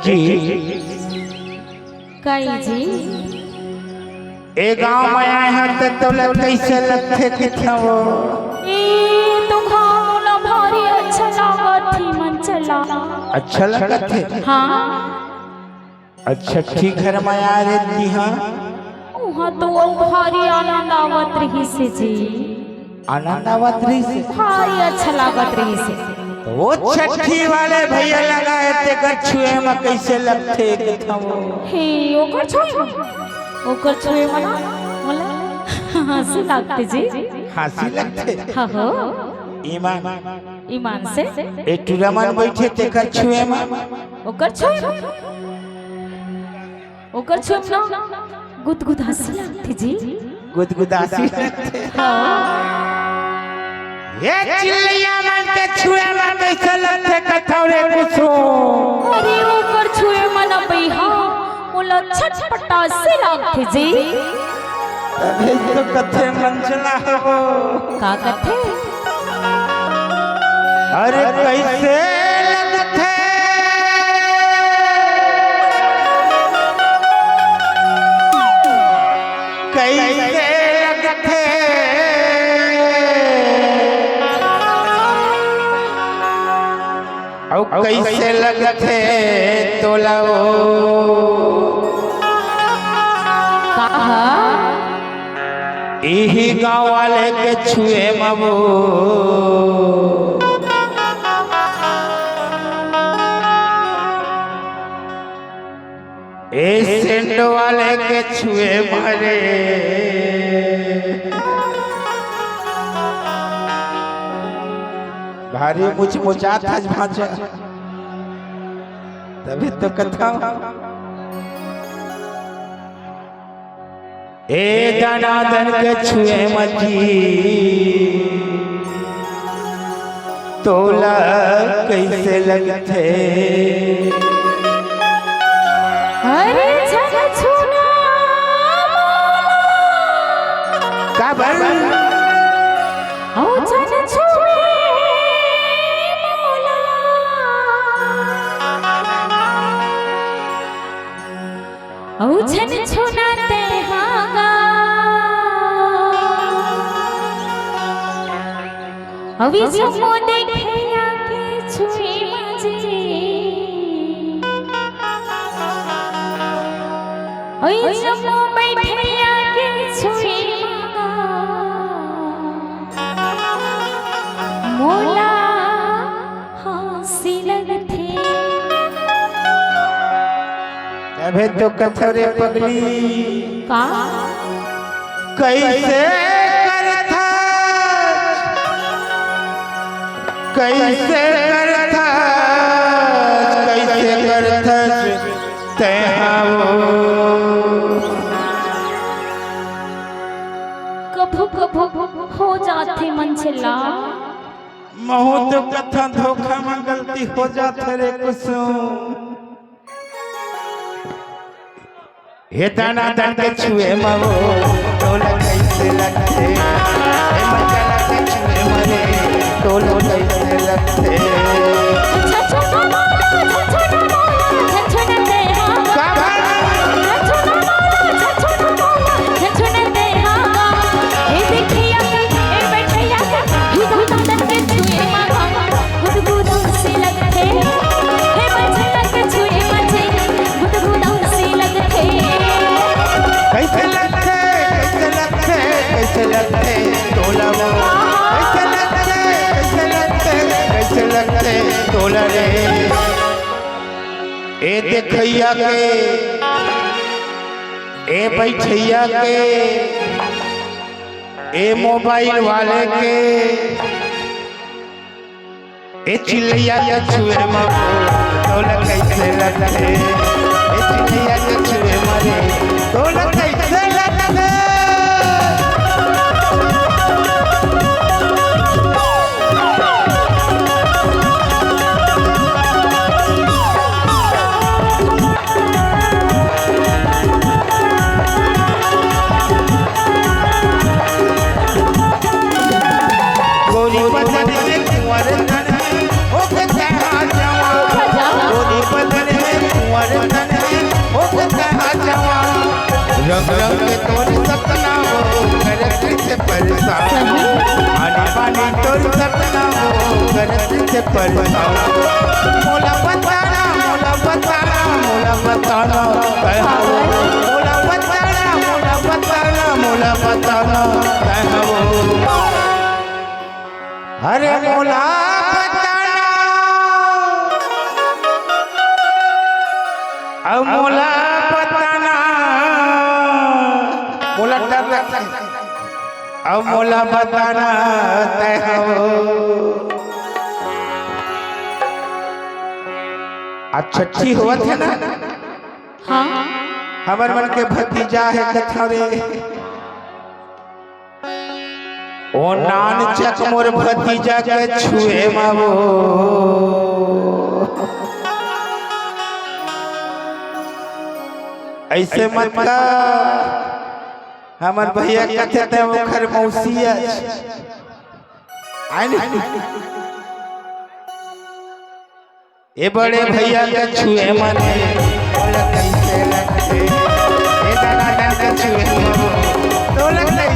जी कई जी ए गांव में आए हैं तो लग कैसे लगते कितना वो ए तो खाना भारी अच्छा लागत थी मन चला अच्छा लगते हाँ अच्छा ठीक है मैं आ रही हाँ वहाँ तो भारी आनंद आवत रही से जी आनंद आवत रही से भारी अच्छा लागत रही से वो छठी वाले भैया लगाए थे कछुए में कैसे लगते कितना वो हे ओकर छुए मना बोला हंसी लगती जी हंसी लगते हाँ हो ईमान से ए टूरामन बैठे थे कछुए में ओकर छुए ना गुदगुद हंसी लगती जी गुदगुदासी लगते हाँ ये चिल्लिया मन के छुए में कैसे लगते कथौरे कुछो अरे ऊपर छुए मन बैहा बोला छटपटा से लगते जी अबे तो कथे मन चला हो का कथे अरे कैसे लगते कैसे लगते और कैसे लगते तोलाओ कहा यही गांव वाले के छुए मबो ए सेंड वाले के छुए मारे भारी मुझ मुचात आज भाजा तभी तो कथा ए दनादन के छुए मजी तोला कैसे लगते अरे छन छुना काबर ओ छन छुए मोला ओ छन छुना ते हागा अभी जमो देखे आके छुए मजी ओए जमो बैठे आके छुए मोला हंसी लगथे अबे तो कथरे पगली का कैसे करथा कैसे करथा कैसे करथा ते कभू कभू हो जाते मन छिला महू तो कथा धोखा में गलती हो जाते रे कुसुम हे दाना दान के छुए मवो तोला कैसे लगते हे मचला के छुए मरे तोला कैसे लगते कैसे लगते कैसे लगते कैसे लगते तोला वो कैसे लगते कैसे लगते कैसे लगते तोला रे ए देखैया के ए बैठैया के ए मोबाइल वाले के ए चिल्लिया के छुए मको तोला कैसे लगते ए चिल्लिया के छुए मरे तोला कैसे लगते गोरी बदन में कुंवर धन हो के जहाँ जवा गोरी बदन में कुंवर रंग तोर सपना हो करत से परेशान सही आने बानी तोर सपना हो करत से परेशान मोला बताना मोला बताना मोला बताना मोला बताना मोला बताना मोला बताना अरे मोला बताना अब मोला बताना मोला डर लगता है अब मोला बताना तय हो अच्छा अच्छी हुआ थे ना हाँ हमर मन के भतीजा है कथा रे ओ नान चक मोर भतीजा के छुए मावो ऐसे मत का हमर भैया कहते थे वो खर मौसी आई नहीं ए बड़े भैया के छुए मने बोला कैसे लगते ए दादा के छुए मावो तो लगते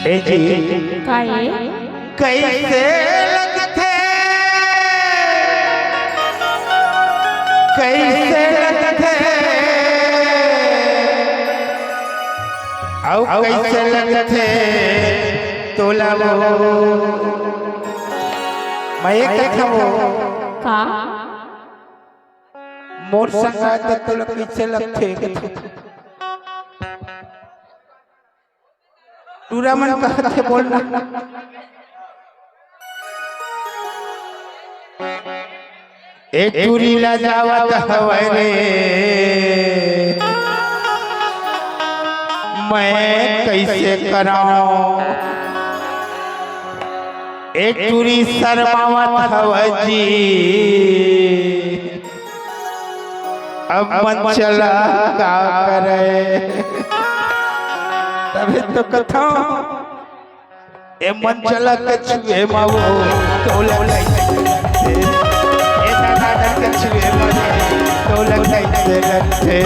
कैसे लगते काहे कैसे लगते कैसे लगते औ कैसे लगते तोला वो मैं एक कहूँ का मोर संगात तो लोग कैसे लगते टूरा मन कहते बोलना एक टूरी ला जावत हवै रे मैं कैसे कराऊं एक टूरी शर्मावत हवै जी अब मन चला का करे तभी तो कथा ए मन चला के छुए मावो तोला कैसे ए दादा के छुए मावो तोला कैसे लगते